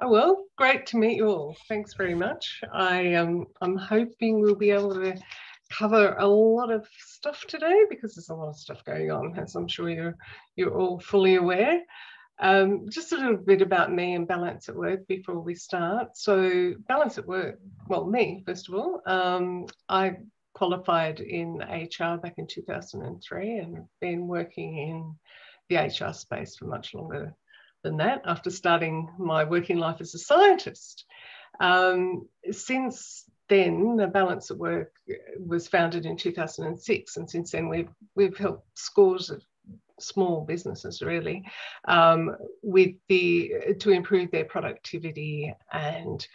Oh, well, great to meet you all. Thanks very much. I'm hoping we'll be able to cover a lot of stuff today because there's a lot of stuff going on, as I'm sure you're all fully aware. Just a little bit about me and Balance at Work before we start. So Balance at Work, well, me, first of all, I qualified in HR back in 2003 and been working in the HR space for much longer than that after starting my working life as a scientist. Since then, the Balance at Work was founded in 2006, and since then we've helped scores of small businesses really to improve their productivity and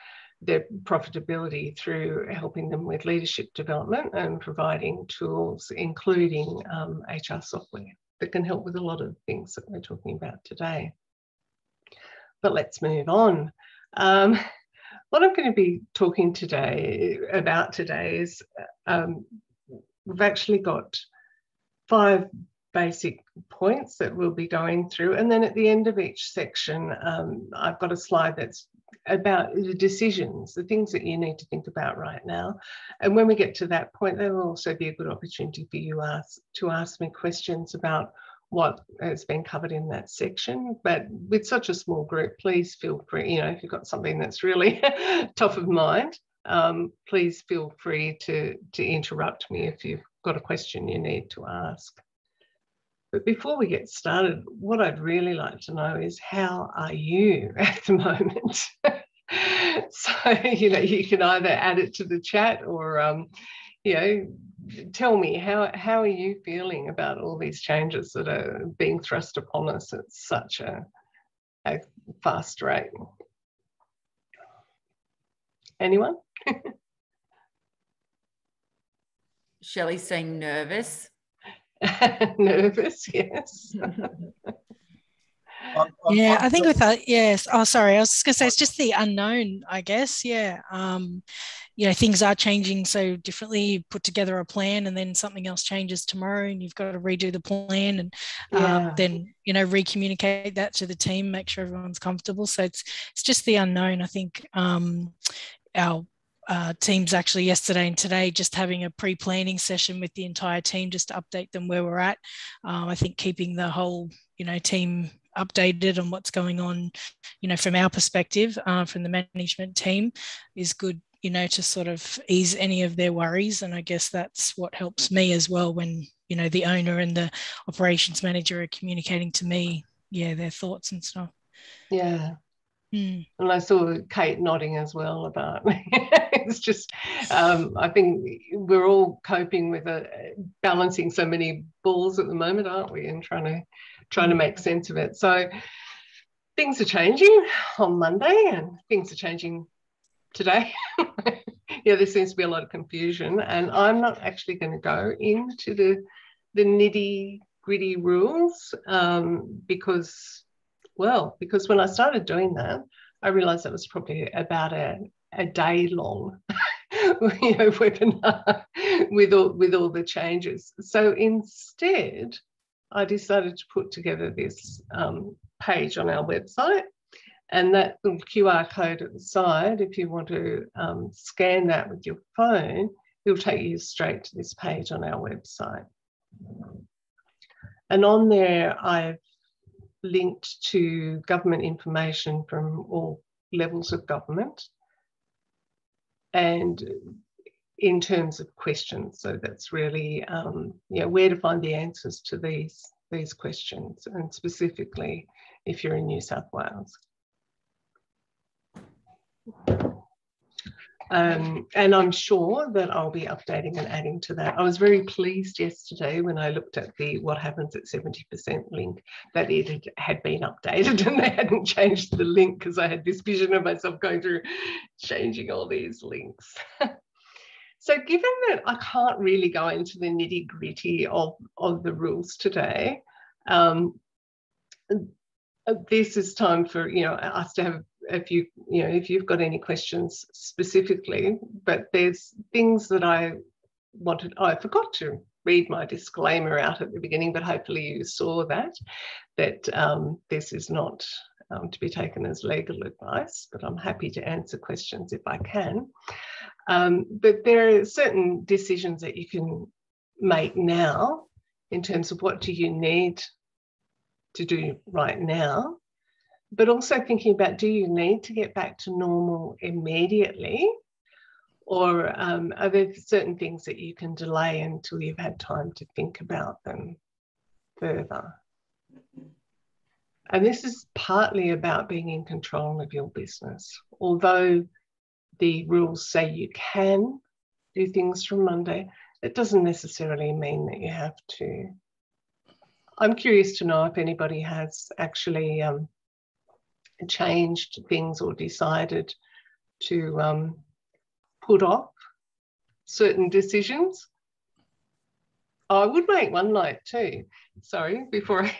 their profitability through helping them with leadership development and providing tools, including HR software that can help with a lot of things that we're talking about today. But let's move on. What I'm going to be talking about today is we've actually got 5 basic points that we'll be going through. And then at the end of each section, I've got a slide that's about the decisions, the things that you need to think about right now. And when we get to that point, there will also be a good opportunity for you to ask me questions about what has been covered in that section. But with such a small group, please feel free, if you've got something that's really top of mind, please feel free to interrupt me if you've got a question you need to ask. But before we get started, what I'd really like to know is, how are you at the moment? So, you can either add it to the chat or, tell me, how are you feeling about all these changes that are being thrust upon us at such a fast rate? Anyone? Shelley's saying nervous. Nervous, yes. Yeah, I think with that, yes. Oh, sorry, I was just going to say it's just the unknown, I guess. Yeah. Things are changing so differently. You put together a plan and then something else changes tomorrow and you've got to redo the plan and then, re-communicate that to the team, make sure everyone's comfortable. So it's just the unknown. I think our teams actually yesterday and today just having a pre-planning session with the entire team just to update them where we're at. I think keeping the whole, team updated on what's going on, from our perspective, from the management team is good, to sort of ease any of their worries. And I guess that's what helps me as well when, the owner and the operations manager are communicating to me, their thoughts and stuff. Yeah. And I saw Kate nodding as well about it's just I think we're all coping with balancing so many balls at the moment, aren't we, and trying to make sense of it. So things are changing on Monday and things are changing today. There seems to be a lot of confusion, and I'm not actually going to go into the nitty-gritty rules because when I started doing that, I realised that was probably about a day-long webinar with all the changes. So instead, I decided to put together this page on our website, and that little QR code at the side, if you want to scan that with your phone, it'll take you straight to this page on our website. And on there, I've linked to government information from all levels of government and in terms of questions. So that's really where to find the answers to these questions, and specifically if you're in New South Wales. And I'm sure that I'll be updating and adding to that. I was very pleased yesterday when I looked at the What Happens at 70% link that it had been updated and they hadn't changed the link, because I had this vision of myself going through changing all these links. So given that I can't really go into the nitty-gritty of the rules today, this is time for us to have a few, if you've got any questions specifically, but there's things that I forgot to read my disclaimer out at the beginning, but hopefully you saw that this is not to be taken as legal advice, but I'm happy to answer questions if I can. But there are certain decisions that you can make now in terms of what do you need to do right now, but also thinking about, do you need to get back to normal immediately? Or are there certain things that you can delay until you've had time to think about them further? And this is partly about being in control of your business. Although the rules say you can do things from Monday, it doesn't necessarily mean that you have to. I'm curious to know if anybody has actually changed things or decided to put off certain decisions. I would make one note too. Sorry, before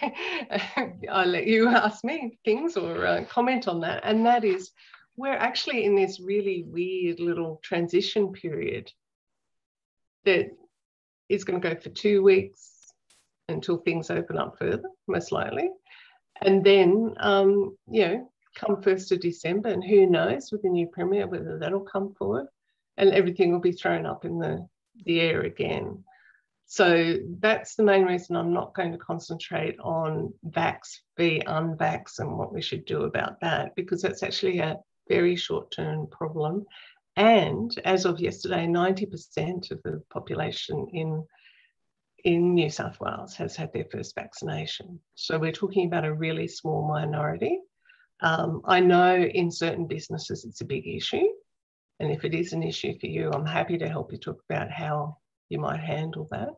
I let you ask me things or comment on that. And that is, we're actually in this really weird little transition period that is going to go for 2 weeks until things open up further, most likely. And then, you know, come 1st of December, and who knows with the new Premier whether that'll come forward, and everything will be thrown up in the air again. So that's the main reason I'm not going to concentrate on vax v unvax and what we should do about that, because that's actually a very short-term problem. And as of yesterday, 90% of the population in New South Wales has had their first vaccination. So we're talking about a really small minority. I know in certain businesses it's a big issue. And if it is an issue for you, I'm happy to help you talk about how you might handle that.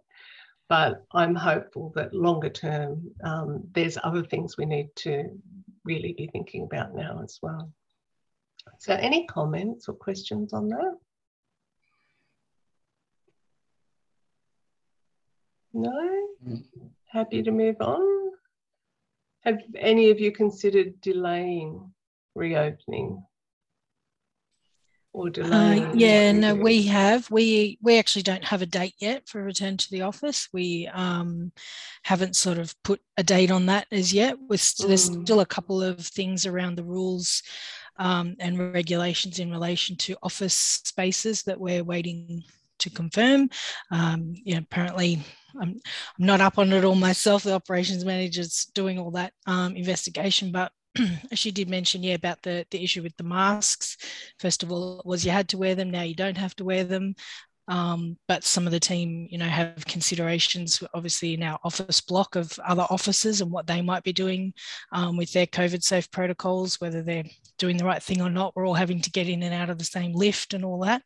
But I'm hopeful that longer term, there's other things we need to really be thinking about now as well. So any comments or questions on that? No? Happy to move on? Have any of you considered delaying reopening? Or delaying? Yeah, no, we have. We actually don't have a date yet for return to the office. We haven't sort of put a date on that as yet. There's still a couple of things around the rules and regulations in relation to office spaces that we're waiting to confirm. You know, apparently I'm not up on it all myself. The operations manager's doing all that investigation, but she did mention, yeah, about the issue with the masks. First of all, it was you had to wear them. Now you don't have to wear them. But some of the team, you know, have considerations, obviously, in our office block of other offices and what they might be doing with their COVID safe protocols, whether they're doing the right thing or not. We're all having to get in and out of the same lift and all that.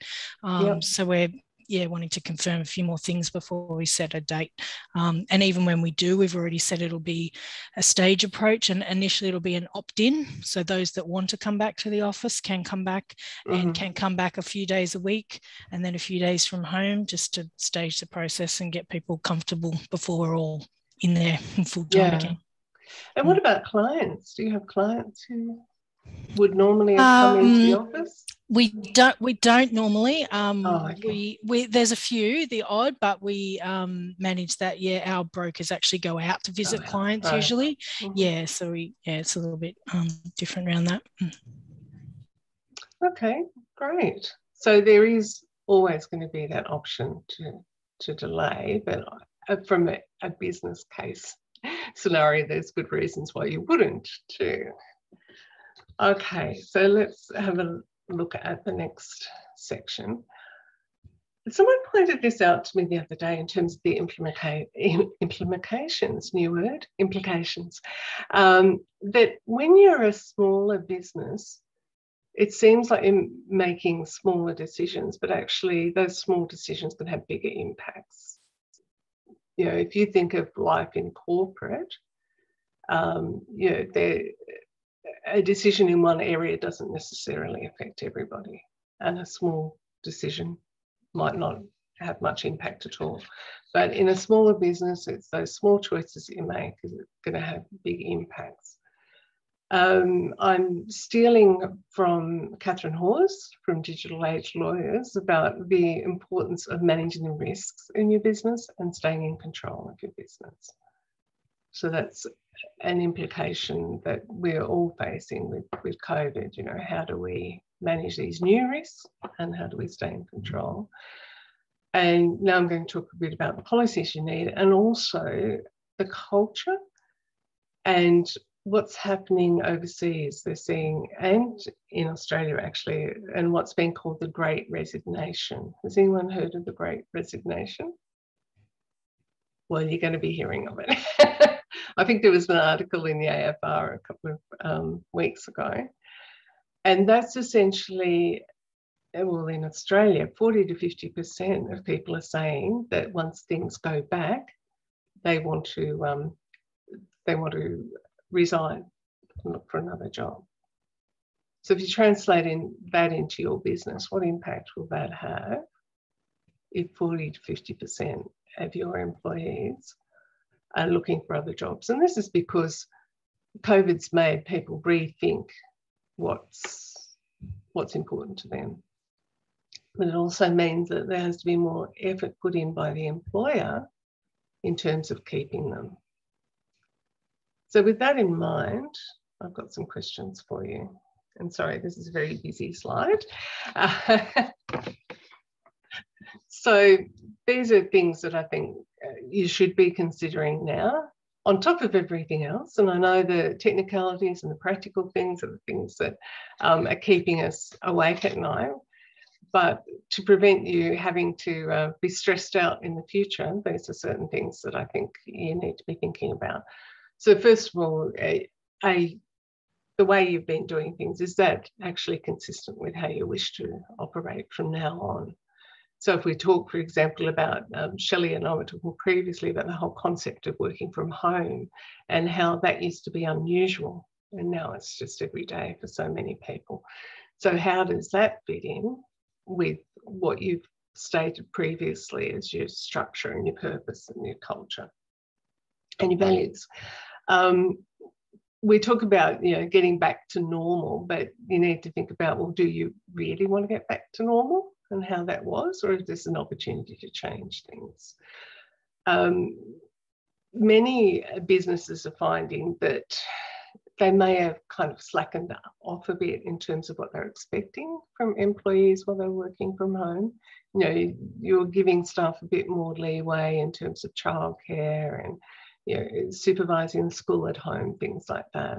So we're wanting to confirm a few more things before we set a date. And even when we do, we've already said it'll be a stage approach, and initially it'll be an opt-in. So those that want to come back to the office can come back and can come back a few days a week and then a few days from home, just to stage the process and get people comfortable before we're all in there full time again. And what about clients? Do you have clients who would normally have come into the office? We don't normally. Okay. We there's a few, the odd, but we manage that. Yeah, our brokers actually go out to visit clients usually. Yeah, so it's a little bit different around that. Okay, great. So there is always going to be that option to delay, but from a business case scenario, there's good reasons why you wouldn't too. Okay, so let's have a look at the next section. Someone pointed this out to me the other day in terms of the implications, new word, implications, that when you're a smaller business, it seems like you're making smaller decisions, but actually those small decisions can have bigger impacts. You know, if you think of life in corporate, you know, a decision in one area doesn't necessarily affect everybody, and a small decision might not have much impact at all. But in a smaller business, it's those small choices that you make that are going to have big impacts. I'm stealing from Catherine Hawes from Digital Age Lawyers about the importance of managing the risks in your business and staying in control of your business. So that's an implication that we're all facing with COVID. You know, how do we manage these new risks and how do we stay in control? And now I'm going to talk a bit about the policies you need and also the culture and what's happening overseas. They're seeing, and in Australia actually, and what's been called the Great Resignation. Has anyone heard of the Great Resignation? Well, you're going to be hearing of it. I think there was an article in the AFR a couple of weeks ago. And that's essentially, well, in Australia, 40 to 50% of people are saying that once things go back, they want to resign and look for another job. So if you translate that into your business, what impact will that have if 40 to 50% of your employees are looking for other jobs? And this is because COVID's made people rethink what's important to them. But it also means that there has to be more effort put in by the employer in terms of keeping them. So with that in mind, I've got some questions for you. And sorry, this is a very busy slide. So these are things that I think you should be considering now, on top of everything else. And I know the technicalities and the practical things are the things that are keeping us awake at night. But to prevent you having to be stressed out in the future, these are certain things that I think you need to be thinking about. So first of all, the way you've been doing things, is that actually consistent with how you wish to operate from now on? So if we talk, for example, about, Shelley and I were talking previously about the whole concept of working from home and how that used to be unusual. And now it's just every day for so many people. So how does that fit in with what you've stated previously as your structure and your purpose and your culture and your values? We talk about, you know, getting back to normal, but you need to think about, well, do you really want to get back to normal and how that was, or is this an opportunity to change things? Many businesses are finding that they may have kind of slackened off a bit in terms of what they're expecting from employees while they're working from home. You know, you're giving staff a bit more leeway in terms of childcare and, you know, supervising the school at home, things like that.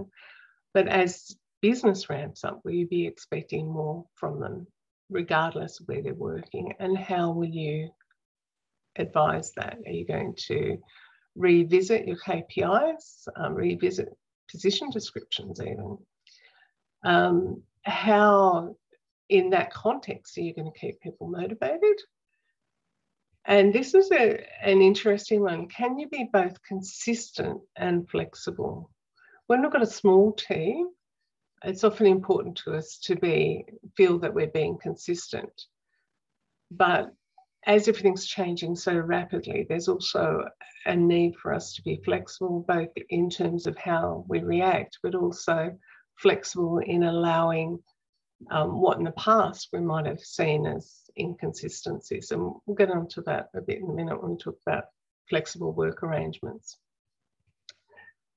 But as business ramps up, will you be expecting more from them, regardless of where they're working? And how will you advise that? Are you going to revisit your KPIs, revisit position descriptions even? How, in that context, are you going to keep people motivated? And this is an interesting one. Can you be both consistent and flexible? When we've got a small team, it's often important to us to feel that we're being consistent. But as everything's changing so rapidly, there's also a need for us to be flexible, both in terms of how we react, but also flexible in allowing what in the past we might have seen as inconsistencies. And we'll get onto that a bit in a minute when we talk about flexible work arrangements.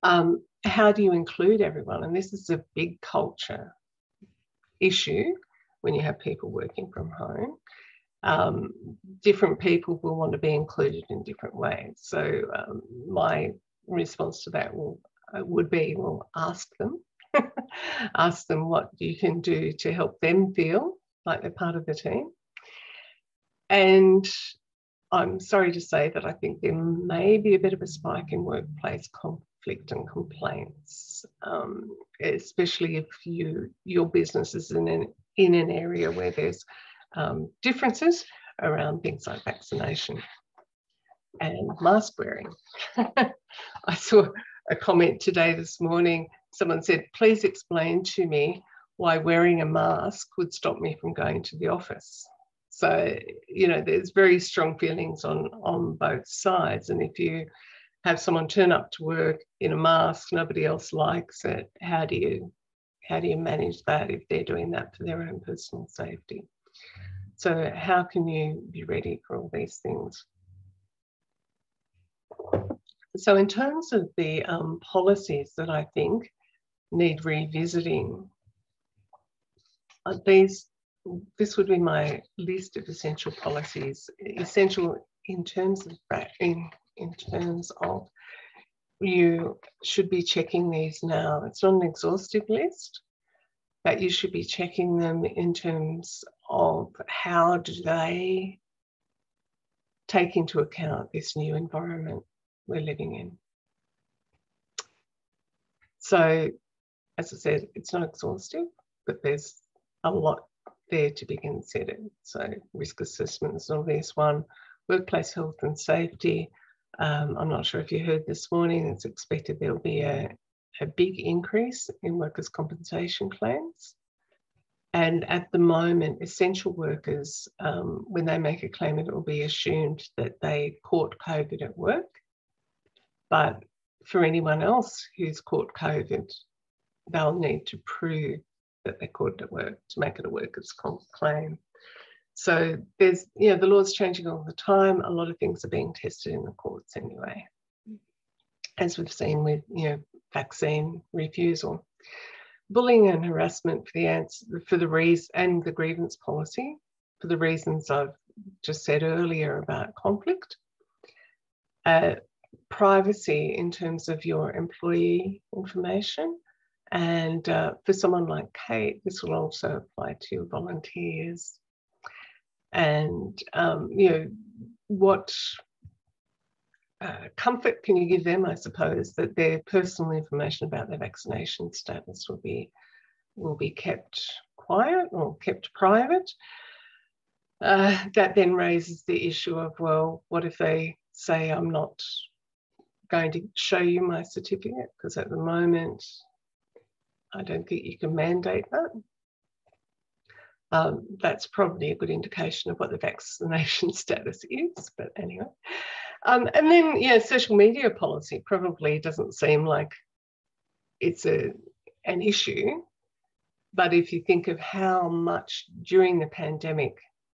How do you include everyone? And this is a big culture issue when you have people working from home. Different people will want to be included in different ways. So my response to that would be, well, ask them. Ask them what you can do to help them feel like they're part of the team. And I'm sorry to say that I think there may be a bit of a spike in workplace conflict and complaints, especially if your business is in an area where there's differences around things like vaccination and mask wearing. I saw a comment this morning. Someone said, please explain to me why wearing a mask would stop me from going to the office. So, you know, there's very strong feelings on both sides. And if you have someone turn up to work in a mask, nobody else likes it, how do you manage that if they're doing that for their own personal safety? So how can you be ready for all these things? So in terms of the policies that I think need revisiting, this would be my list of essential policies. Essential in terms of in terms of you should be checking these now. It's not an exhaustive list, but you should be checking them in terms of how do they take into account this new environment we're living in. So, as I said, it's not exhaustive, but there's a lot there to be considered. So, risk assessment is an obvious one, workplace health and safety. I'm not sure if you heard this morning, it's expected there'll be a big increase in workers' compensation claims. And at the moment, essential workers, when they make a claim, it will be assumed that they caught COVID at work. But for anyone else who's caught COVID, they'll need to prove that they caught it at work to make it a workers' comp claim. So there's, the law's changing all the time. A lot of things are being tested in the courts anyway, as we've seen with, vaccine refusal. Bullying and harassment for the reason, and the grievance policy for the reasons I've just said earlier about conflict. Privacy in terms of your employee information. And for someone like Kate, this will also apply to your volunteers. And, what comfort can you give them, I suppose, that their personal information about their vaccination status will be kept quiet or kept private? That then raises the issue of, well, what if they say, I'm not going to show you my certificate? Because at the moment, I don't think you can mandate that. That's probably a good indication of what the vaccination status is, but anyway. And then, social media policy probably doesn't seem like it's an issue, but if you think of how much during the pandemic,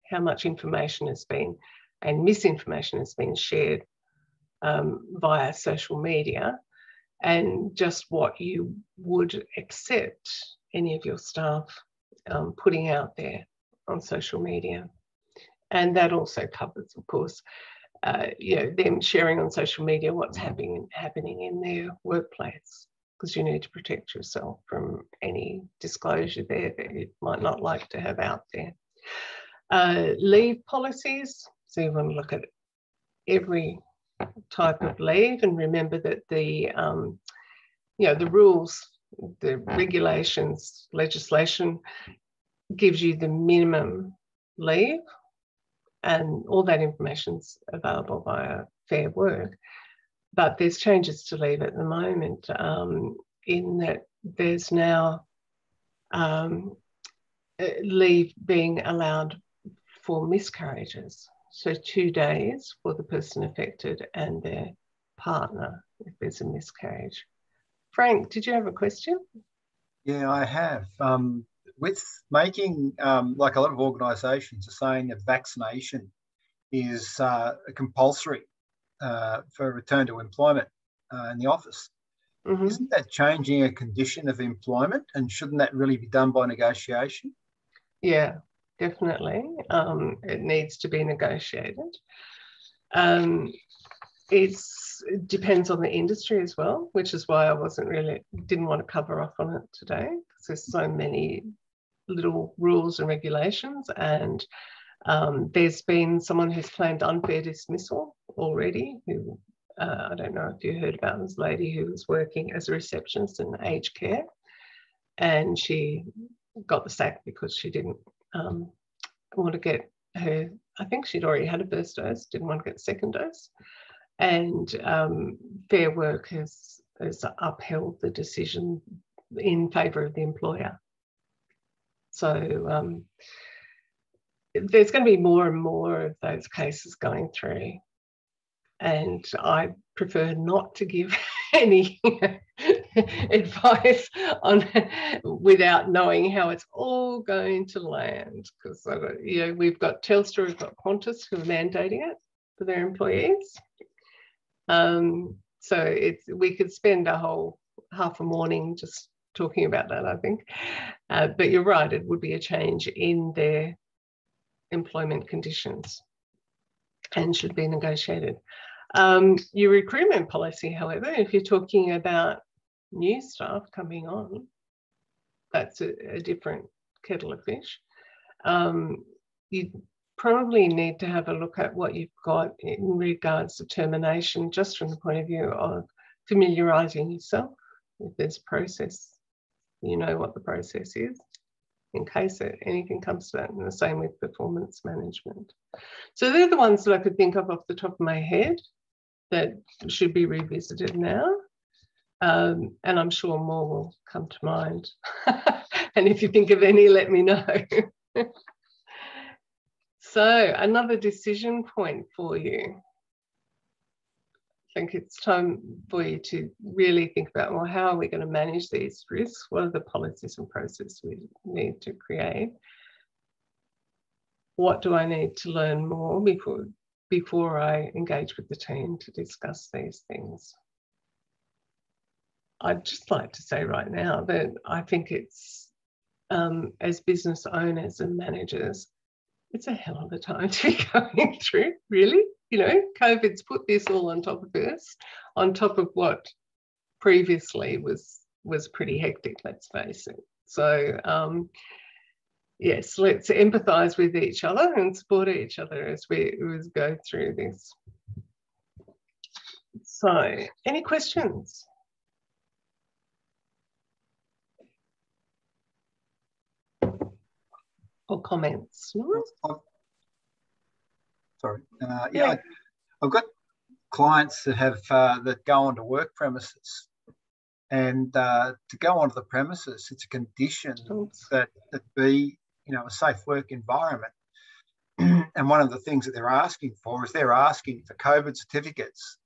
how much information has been and misinformation has been shared via social media, and just what you would accept any of your staff putting out there on social media. And that also covers, of course, them sharing on social media what's happening in their workplace, because you need to protect yourself from any disclosure there that you might not like to have out there. Leave policies, so you want to look at every type of leave and remember that the rules, the regulations, legislation gives you the minimum leave, and all that information's available via Fair Work. But there's changes to leave at the moment in that there's now leave being allowed for miscarriages. So 2 days for the person affected and their partner if there's a miscarriage. Frank, did you have a question? Yeah, I have. With making, like a lot of organisations are saying that vaccination is compulsory for return to employment in the office. Mm-hmm. Isn't that changing a condition of employment, and shouldn't that really be done by negotiation? Yeah, definitely. It needs to be negotiated. It depends on the industry as well, which is why I didn't want to cover off on it today, because there's so many little rules and regulations, and there's been someone who's claimed unfair dismissal already, who I don't know if you heard about this lady who was working as a receptionist in aged care, and she got the sack because she didn't want to get her, I think she'd already had a first dose, didn't want to get the second dose. And Fair Work has upheld the decision in favour of the employer. So there's going to be more and more of those cases going through. And I prefer not to give any advice on without knowing how it's all going to land, because we've got Telstra, we've got Qantas who are mandating it for their employees. So we could spend a whole half a morning just talking about that, I think. But you're right, it would be a change in their employment conditions and should be negotiated. Your recruitment policy, however, if you're talking about new staff coming on, that's a different kettle of fish. You probably need to have a look at what you've got in regards to termination, just from the point of view of familiarising yourself. If there's a process, you know what the process is, in case anything comes to that, and the same with performance management. So they're the ones that I could think of off the top of my head that should be revisited now. And I'm sure more will come to mind. And if you think of any, let me know. So another decision point for you. I think it's time for you to really think about, well, how are we going to manage these risks? What are the policies and processes we need to create? What do I need to learn more before I engage with the team to discuss these things? I'd just like to say right now that I think it's, as business owners and managers, it's a hell of a time to be going through, really. You know, COVID's put this all on top of us, on top of what previously was pretty hectic, let's face it. So, yes, let's empathise with each other and support each other as we go through this. So, any questions? Or comments? Sorry. Yeah, I've got clients that have that go onto work premises, and to go onto the premises, it's a condition that be, you know, a safe work environment. And one of the things that they're asking for is they're asking for COVID certificates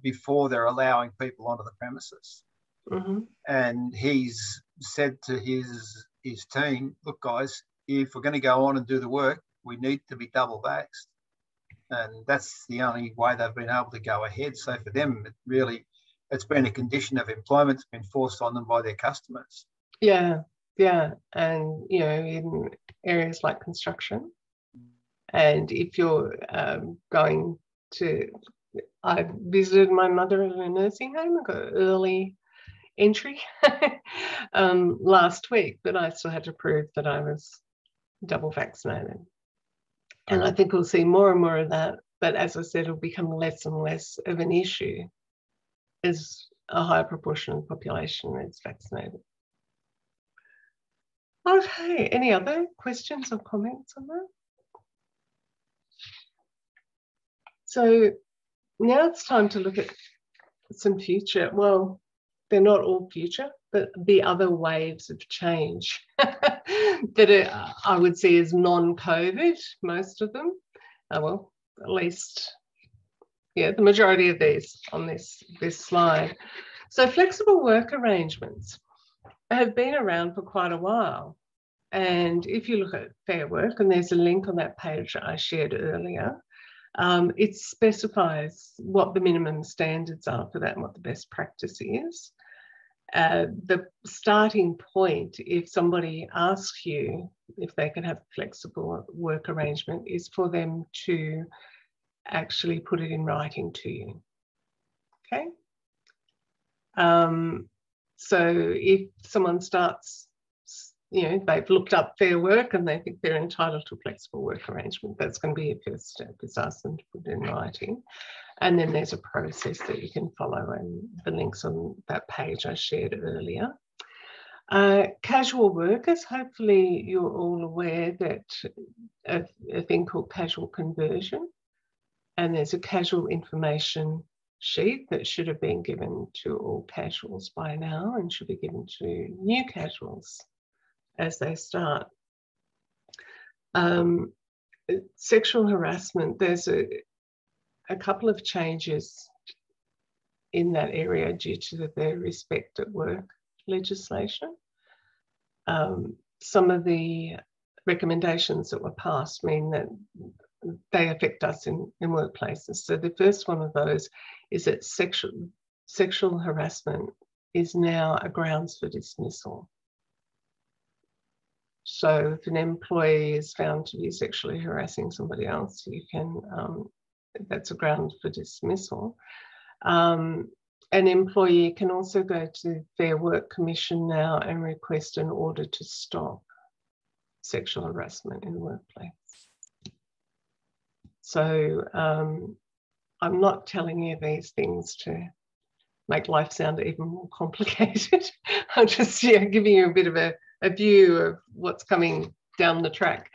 before they're allowing people onto the premises. Mm-hmm. And he's said to his team, look, guys, if we're going to go on and do the work, we need to be double vaxxed. And that's the only way they've been able to go ahead. So for them, it's been a condition of employment that's been forced on them by their customers. Yeah, yeah. And, you know, in areas like construction, and if you're going to, I visited my mother in a nursing home. I got early entry last week, but I still had to prove that I was double vaccinated. And I think we'll see more and more of that. But as I said, it'll become less and less of an issue as a higher proportion of the population is vaccinated. Okay, any other questions or comments on that? So now it's time to look at some future, well, they're not all future, but the other waves of change that I would see as non-COVID, most of them. Well, at least, yeah, the majority of these on this slide. So flexible work arrangements have been around for quite a while. And if you look at Fair Work, and there's a link on that page I shared earlier, it specifies what the minimum standards are for that and what the best practice is. The starting point, if somebody asks you if they can have a flexible work arrangement, is for them to actually put it in writing to you. Okay. So if someone starts, you know, they've looked up Fair Work and they think they're entitled to a flexible work arrangement, that's going to be a first step, is ask them to put it in writing. And then there's a process that you can follow, and the links on that page I shared earlier. Casual workers, hopefully you're all aware that a thing called casual conversion, and there's a casual information sheet that should have been given to all casuals by now and should be given to new casuals as they start. Sexual harassment, there's a couple of changes in that area due to the Respect at Work legislation. Some of the recommendations that were passed mean that they affect us in workplaces. So the first one of those is that sexual harassment is now a grounds for dismissal. So if an employee is found to be sexually harassing somebody else, you can, that's a ground for dismissal. An employee can also go to Fair Work Commission now and request an order to stop sexual harassment in the workplace. So I'm not telling you these things to make life sound even more complicated. I'm just giving you a bit of a view of what's coming down the track.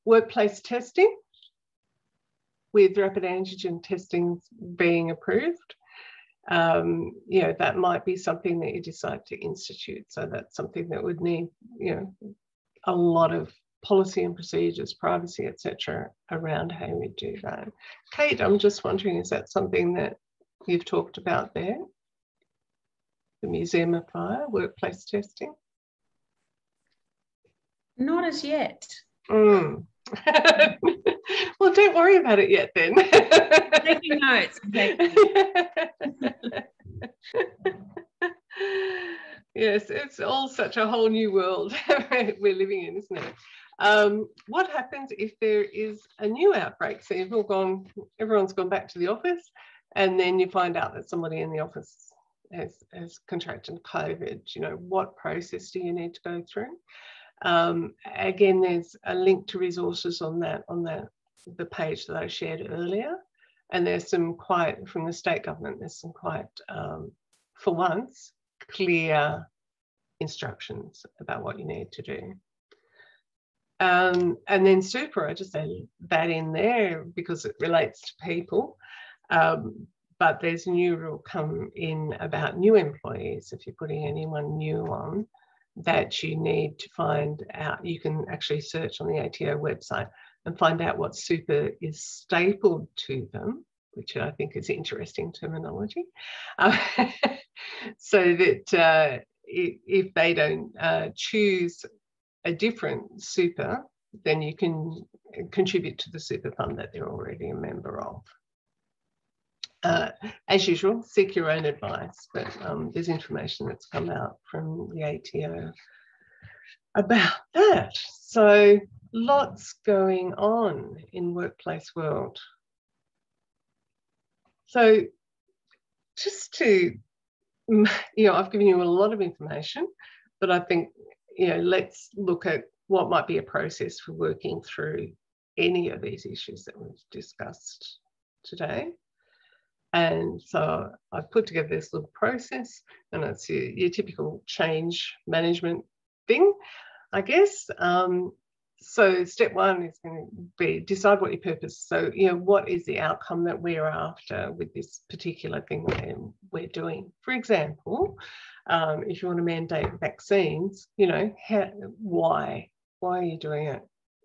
Workplace testing, with rapid antigen testing being approved, that might be something that you decide to institute. So that's something that would need, a lot of policy and procedures, privacy, etc., around how we do that. Kate, I'm just wondering, is that something that you've talked about there? The Museum of Fire, workplace testing? Not as yet. Well, don't worry about it yet then. Taking notes. Yes, it's all such a whole new world we're living in, isn't it? What happens if there is a new outbreak? So everyone's gone back to the office, and then you find out that somebody in the office has contracted COVID. What process do you need to go through? Again, there's a link to resources on the page that I shared earlier, and there's some quite, from the state government, there's some quite, for once, clear instructions about what you need to do. And then super, I just say that in there because it relates to people. But there's a new rule come in about new employees. If you're putting anyone new on, that you need to find out, you can actually search on the ATO website and find out what super is stapled to them, which I think is interesting terminology. So that if they don't choose a different super, then you can contribute to the super fund that they're already a member of. As usual, seek your own advice, but there's information that's come out from the ATO about that. So lots going on in workplace world. So just to, I've given you a lot of information, but I think, let's look at what might be a process for working through any of these issues that we've discussed today. And so I've put together this little process, and it's your typical change management thing, I guess. So step one is going to be decide what your purpose. So, what is the outcome that we're after with this particular thing that we're doing? For example, if you want to mandate vaccines, why are you doing it?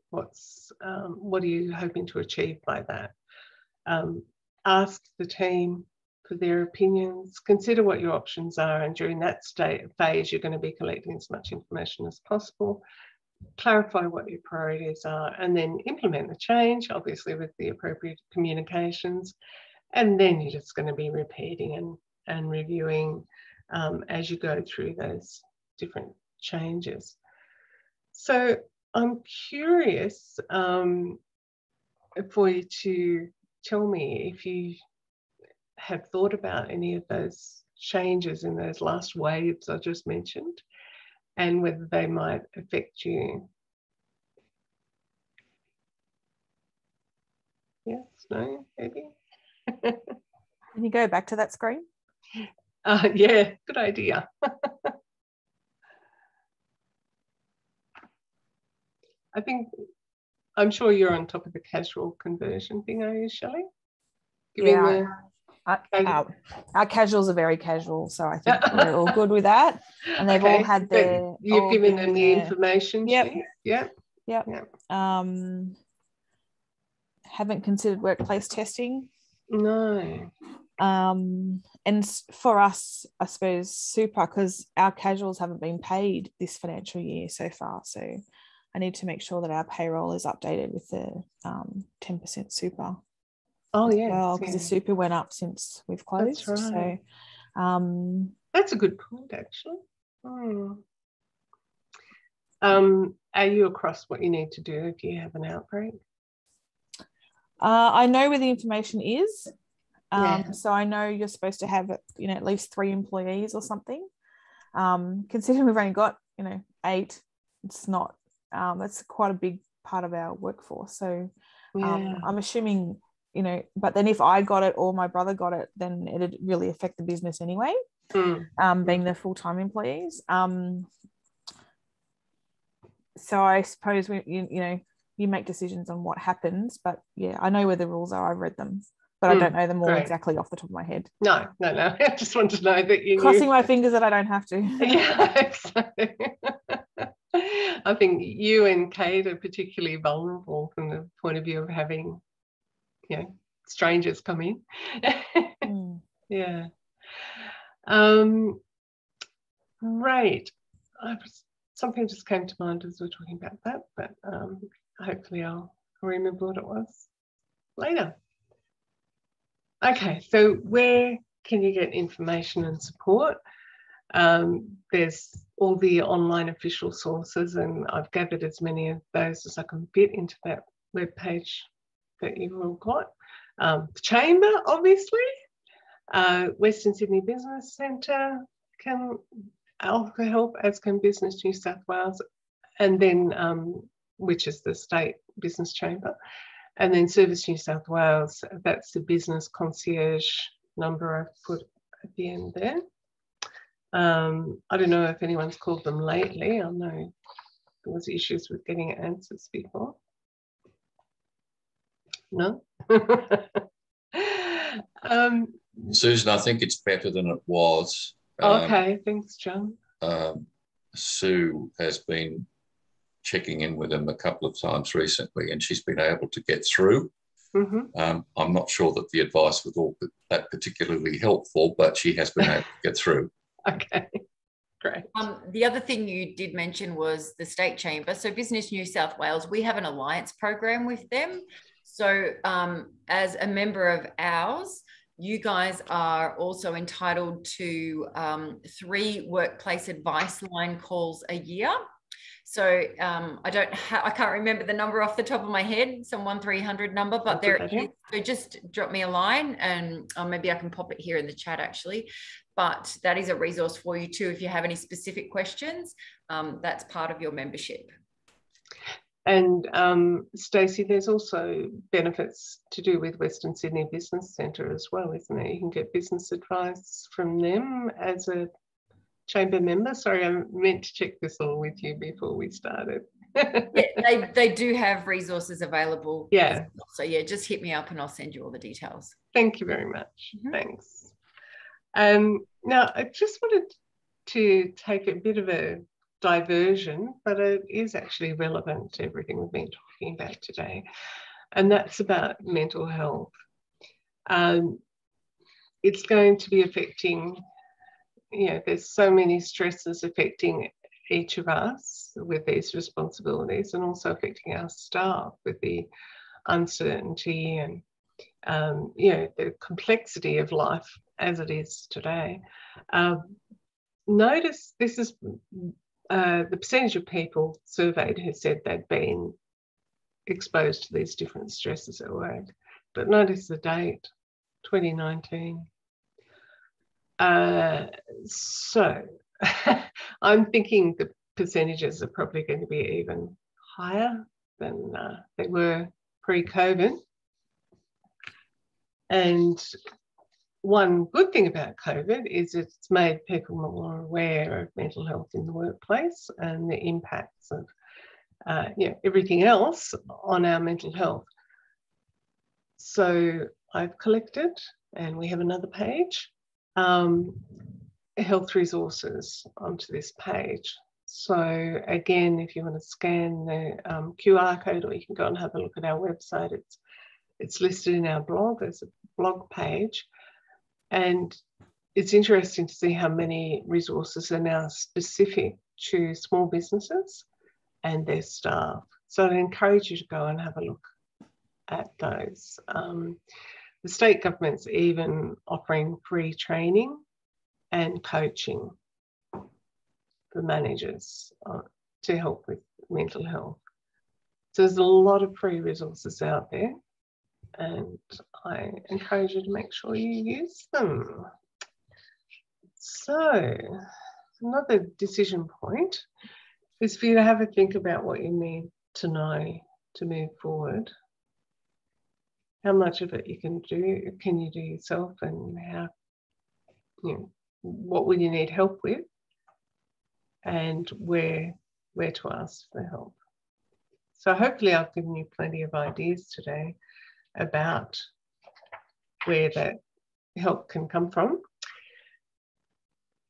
What are you hoping to achieve by that? Ask the team for their opinions, consider what your options are, and during that phase, you're going to be collecting as much information as possible, clarify what your priorities are, and then implement the change, obviously with the appropriate communications, and then you're just going to be repeating and reviewing as you go through those different changes. So I'm curious for you to tell me if you have thought about any of those changes in those last waves I just mentioned and whether they might affect you. Yes, no, maybe? Can you go back to that screen? Yeah, good idea. I'm sure you're on top of the casual conversion thing, are you, Shelley? Yeah, our casuals are very casual, so I think we're all good with that. And they've all had their... You've given them the information sheet? Yep. Haven't considered workplace testing. No. And for us, I suppose, super, because our casuals haven't been paid this financial year so far. So I need to make sure that our payroll is updated with the 10% super. Oh, yeah. well, because the super went up since we've closed. That's right. So that's a good point, actually. Are you across what you need to do if you have an outbreak? I know where the information is. Yeah. So I know you're supposed to have, at least 3 employees or something. Considering we've only got, 8, it's not, that's quite a big part of our workforce. So I'm assuming, but then if I got it or my brother got it, then it'd really affect the business anyway, being the full-time employees. So I suppose you make decisions on what happens, but yeah, I know where the rules are. I've read them, but I don't know them all exactly off the top of my head. No. I just wanted to know that you knew. Crossing my fingers that I don't have to. Yeah, exactly. I think you and Kate are particularly vulnerable from the point of view of having, strangers come in. Yeah. Right. Something just came to mind as we were talking about that, but hopefully I'll remember what it was later. Okay, so where can you get information and support? There's all the online official sources, and I've gathered as many of those as I can fit into that webpage that you've all got. The Chamber, obviously, Western Sydney Business Centre can offer help, as can Business New South Wales, and then which is the State Business Chamber, and then Service New South Wales. That's the business concierge number I've put at the end there. I don't know if anyone's called them lately. I know there was issues with getting answers before. No? Susan, I think it's better than it was. Okay, thanks, John. Sue has been checking in with them a couple of times recently, and she's been able to get through. I'm not sure that the advice was all that particularly helpful, but she has been able to get through. Okay, great. The other thing you did mention was the State Chamber. So Business New South Wales, we have an alliance program with them. So as a member of ours, you guys are also entitled to 3 workplace advice line calls a year. So I can't remember the number off the top of my head, some 1300 number, but there it is. So just drop me a line, and maybe I can pop it here in the chat actually. But that is a resource for you too. If you have any specific questions, that's part of your membership. And Stacey, there's also benefits to do with Western Sydney Business Centre as well, isn't there? You can get business advice from them as a chamber member. Sorry, I meant to check this all with you before we started. Yeah, they do have resources available. Yeah. So yeah, just hit me up and I'll send you all the details. Thank you very much. Thanks. Now, I just wanted to take a bit of a diversion, but it is actually relevant to everything we've been talking about today, and that's about mental health. It's going to be affecting, there's so many stresses affecting each of us with these responsibilities, and also affecting our staff with the uncertainty and the complexity of life as it is today. Notice this is the percentage of people surveyed who said they'd been exposed to these different stresses at work. But notice the date, 2019. So I'm thinking the percentages are probably going to be even higher than they were pre-COVID. And one good thing about COVID is it's made people more aware of mental health in the workplace and the impacts of everything else on our mental health. So I've collected, and we have another page, health resources onto this page. So again, if you want to scan the QR code, or you can go and have a look at our website, it's listed in our blog. There's a blog page. And it's interesting to see how many resources are now specific to small businesses and their staff. So I'd encourage you to go and have a look at those. The state government's even offering free training and coaching for managers to help with mental health. So there's a lot of free resources out there, and I encourage you to make sure you use them. So another decision point is for you to have a think about what you need to know to move forward. How much of it can you do yourself, and how, what will you need help with, and where to ask for help. So hopefully I've given you plenty of ideas today about where that help can come from.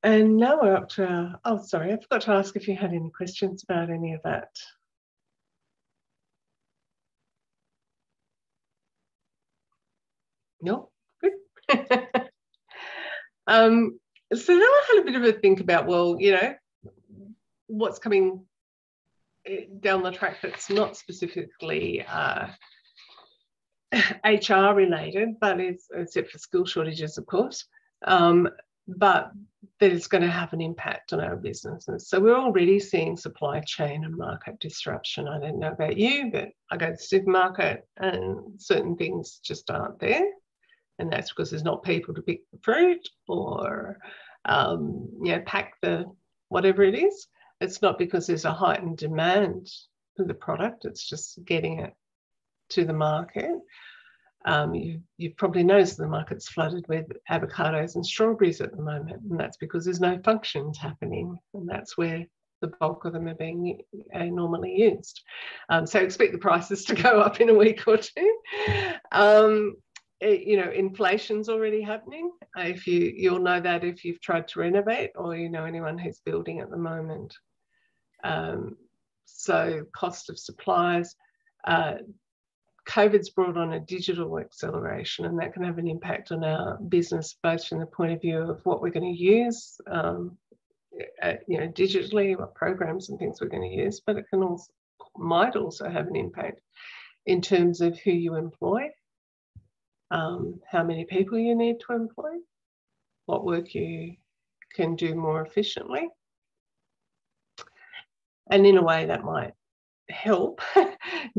And now we're up to our, oh, sorry, I forgot to ask if you had any questions about any of that. No? Good. So now I had a bit of a think about, well, what's coming down the track that's not specifically HR related, but except for skill shortages, of course, but that it's going to have an impact on our businesses. So we're already seeing supply chain and market disruption. I don't know about you, but I go to the supermarket and certain things just aren't there. And that's because there's not people to pick the fruit or pack the whatever it is. It's not because there's a heightened demand for the product. It's just getting it to the market. You've probably noticed the market's flooded with avocados and strawberries at the moment, and that's because there's no functions happening, and that's where the bulk of them are being normally used. So expect the prices to go up in a week or two. Inflation's already happening. You'll know that if you've tried to renovate, or anyone who's building at the moment. So cost of supplies. COVID's brought on a digital acceleration, and that can have an impact on our business, both from the point of view of what we're going to use, digitally, what programs and things we're going to use, but it might also have an impact in terms of who you employ, how many people you need to employ, what work you can do more efficiently. And in a way that might help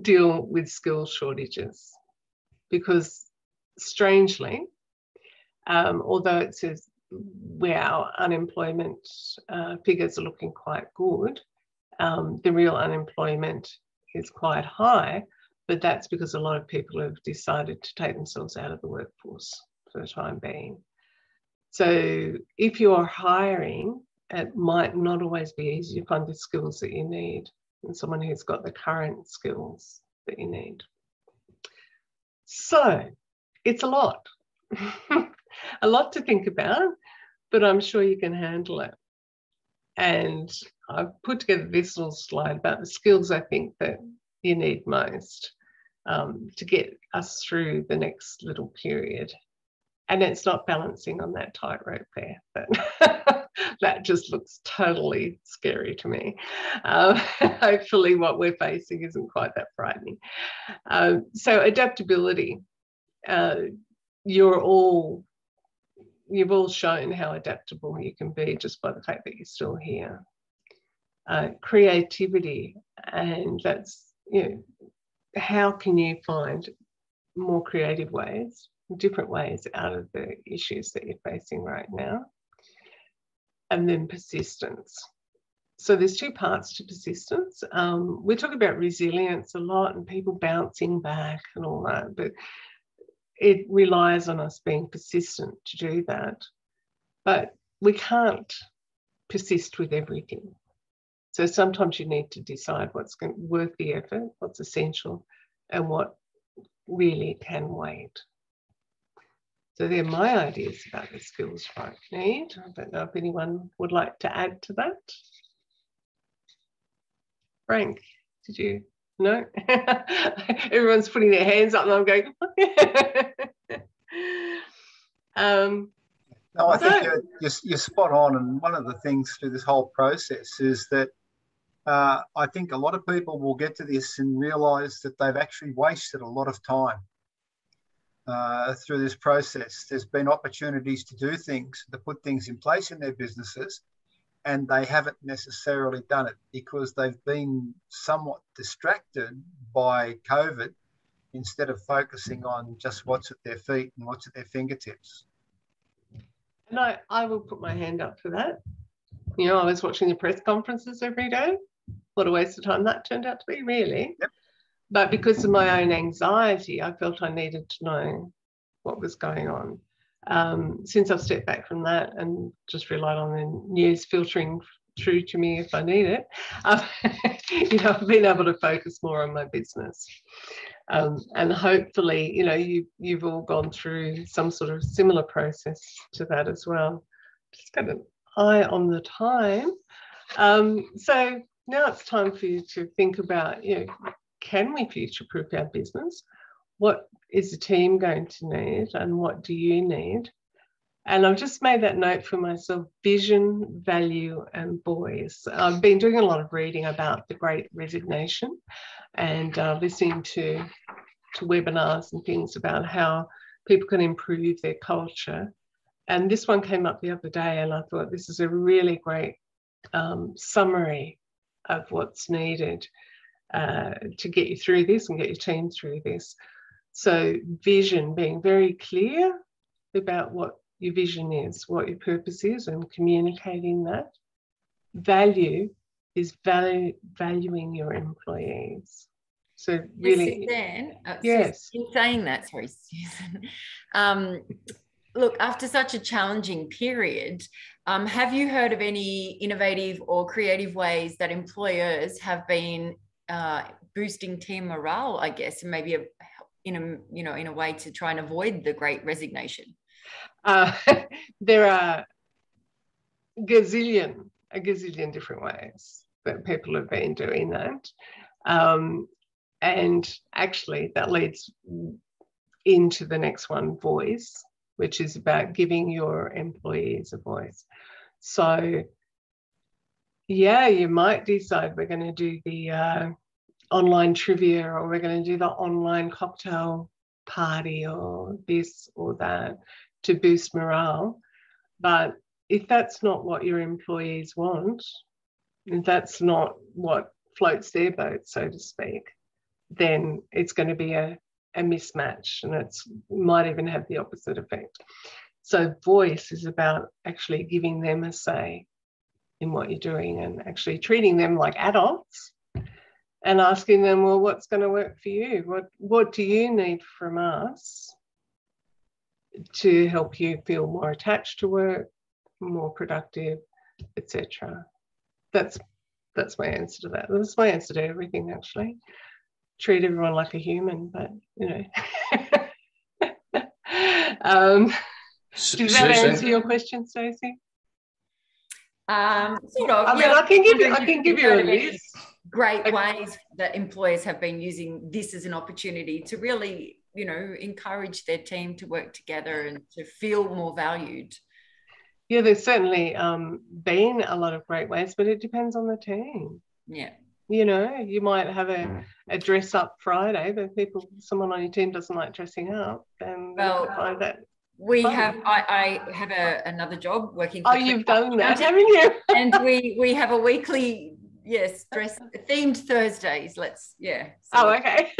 deal with skill shortages, because strangely, although it says our unemployment figures are looking quite good, the real unemployment is quite high, but that's because a lot of people have decided to take themselves out of the workforce for the time being. So if you're hiring, it might not always be easy to find the skills that you need and someone who's got the current skills that you need. So it's a lot, a lot to think about, but I'm sure you can handle it. And I've put together this little slide about the skills I think that you need most to get us through the next little period. And it's not balancing on that tightrope there, but that just looks totally scary to me. Hopefully what we're facing isn't quite that frightening. So adaptability, you've all shown how adaptable you can be just by the fact that you're still here. Creativity, and that's, how can you find more creative ways, different ways out of the issues that you're facing right now. And then persistence. So there's two parts to persistence. We talk about resilience a lot and people bouncing back and all that, but it relies on us being persistent to do that. But we can't persist with everything. So sometimes you need to decide what's worth the effort, what's essential, and what really can wait. So they're my ideas about the skills I need. I don't know if anyone would like to add to that. Frank, did you? No? Everyone's putting their hands up and I'm going, No, I think you're spot on. And one of the things through this whole process is that I think a lot of people will get to this and realise that they've actually wasted a lot of time. through this process. There's been opportunities to do things, to put things in place in their businesses, and they haven't necessarily done it because they've been somewhat distracted by COVID instead of focusing on just what's at their feet and what's at their fingertips. And I will put my hand up for that. You know, I was watching the press conferences every day. What a waste of time that turned out to be, really. Yep. But because of my own anxiety, I felt I needed to know what was going on. Since I've stepped back from that and just relied on the news filtering through to me if I need it, you know, I've been able to focus more on my business. And hopefully, you know, you've all gone through some sort of similar process to that as well. Just got an eye on the time. So now it's time for you to think about, you know, can we future-proof our business? What is the team going to need and what do you need? And I've just made that note for myself: vision, value, and voice. I've been doing a lot of reading about the Great Resignation and listening to webinars and things about how people can improve their culture. And this one came up the other day and I thought this is a really great summary of what's needed to get you through this and get your team through this. So vision, being very clear about what your vision is, what your purpose is, and communicating that. Value is valuing your employees. So really, Suzanne, yes. In saying that, sorry, Susan. Look, after such a challenging period, have you heard of any innovative or creative ways that employers have been boosting team morale, I guess, and maybe in a way to try and avoid the Great Resignation? There are a gazillion different ways that people have been doing that. And actually that leads into the next one, voice, which is about giving your employees a voice. So yeah, you might decide we're going to do the online trivia, or we're going to do the online cocktail party, or this or that, to boost morale. But if that's not what your employees want, if that's not what floats their boat, so to speak, then it's going to be a mismatch, and it might even have the opposite effect. So voice is about actually giving them a say in what you're doing and actually treating them like adults and asking them, well, what's going to work for you? What do you need from us to help you feel more attached to work, more productive, etc. That's my answer to that. That's my answer to everything, actually. Treat everyone like a human, but you know. Does that answer your question, Stacey? Sort of. I mean, I can give you a list. Great ways that employers have been using this as an opportunity to really, you know, encourage their team to work together and to feel more valued. Yeah, there's certainly been a lot of great ways, but it depends on the team. Yeah. You know, you might have a dress up Friday, but someone on your team doesn't like dressing up, and well, find that. We have, I have another job working. Oh, you've done that, haven't you? And we have a weekly, themed Thursdays. So, okay.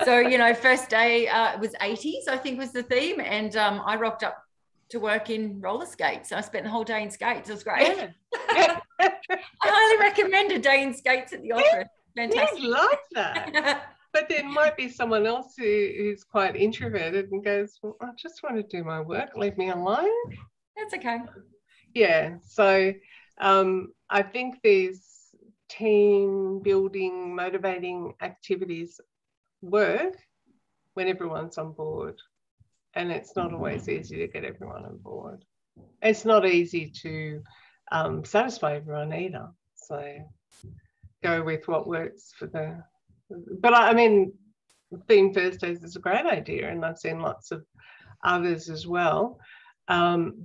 So, you know, first day it was 80s, I think was the theme. And I rocked up to work in roller skates. I spent the whole day in skates. It was great. Yeah. I highly recommend a day in skates at the office. Fantastic. You'd love that. But there might be someone else who's quite introverted and goes, well, I just want to do my work, leave me alone. That's okay. Yeah, so I think these team building, motivating activities work when everyone's on board. And it's not always easy to get everyone on board. It's not easy to satisfy everyone either. So go with what works for the... But I mean, Theme Thursdays is a great idea, and I've seen lots of others as well. But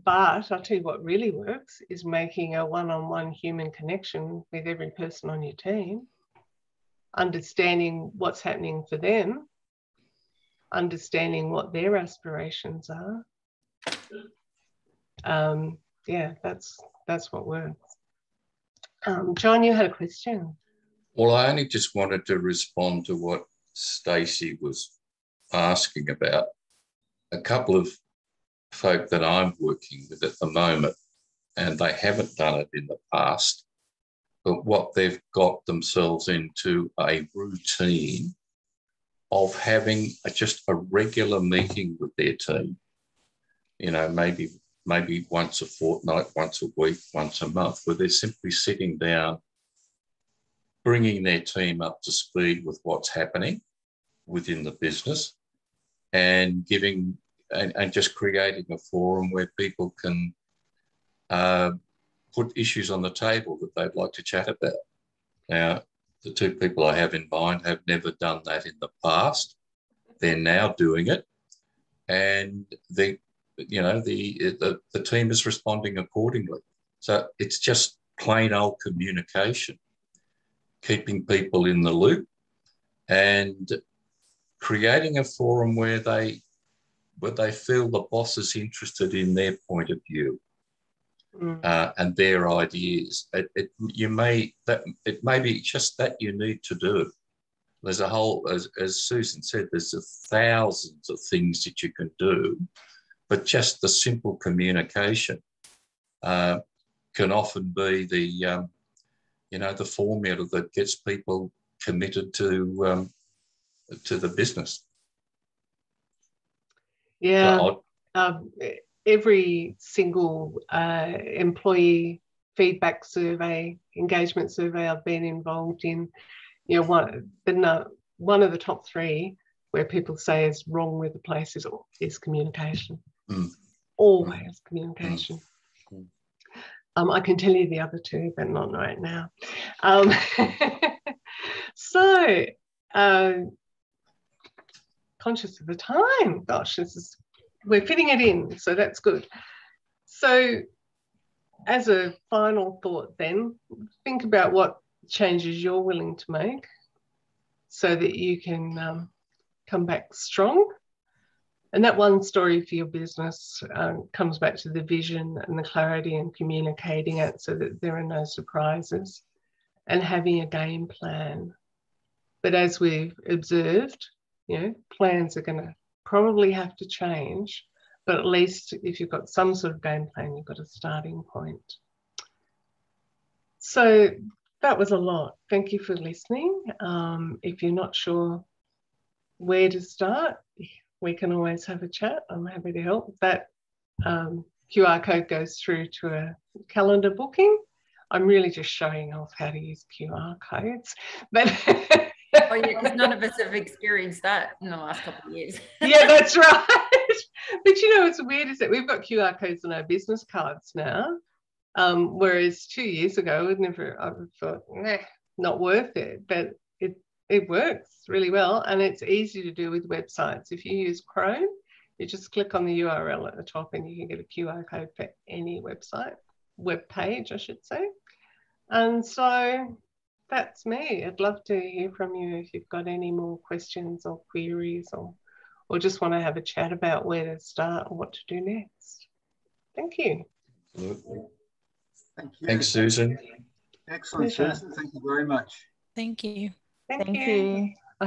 I'll tell you what really works is making a one-on-one human connection with every person on your team, understanding what's happening for them, understanding what their aspirations are. Yeah, that's what works. John, you had a question. Well, I only just wanted to respond to what Stacey was asking about. A couple of folk that I'm working with at the moment, and they haven't done it in the past, but what they've got themselves into a routine of having just a regular meeting with their team, you know, maybe once a fortnight, once a week, once a month, where they're simply sitting down, bringing their team up to speed with what's happening within the business, and giving and just creating a forum where people can put issues on the table that they'd like to chat about. Now, the two people I have in mind have never done that in the past. They're now doing it, and the team is responding accordingly. So it's just plain old communication, keeping people in the loop, and creating a forum where they feel the boss is interested in their point of view. And their ideas. It may be just that you need to do. There's a whole, as Susan said, there's thousands of things that you can do, but just the simple communication can often be the the formula that gets people committed to the business. Yeah. Every single employee feedback survey, engagement survey I've been involved in, one of the top three where people say is wrong with the place is communication. Always communication. I can tell you the other two, but not right now. So, conscious of the time. Gosh, we're fitting it in, so that's good. So as a final thought then, think about what changes you're willing to make so that you can come back strong. And that one story for your business comes back to the vision and the clarity and communicating it so that there are no surprises and having a game plan. But as we've observed, plans are going to probably have to change, but at least if you've got some sort of game plan, you've got a starting point. So that was a lot. Thank you for listening. If you're not sure where to start, we can always have a chat. I'm happy to help. That QR code goes through to a calendar booking. I'm really just showing off how to use QR codes, but oh yeah, because none of us have experienced that in the last couple of years. Yeah, that's right. But what's weird is that we've got QR codes on our business cards now, whereas 2 years ago I would have thought, nah, not worth it. But it works really well, and it's easy to do with websites. If you use Chrome, you just click on the URL at the top and you can get a QR code for any website, web page, I should say. And so that's me. I'd love to hear from you if you've got any more questions or queries or just want to have a chat about where to start or what to do next. Thank you. Absolutely. Thank you. Thanks, Susan. Excellent, Susan. Thank you very much. Thank you. Thank you.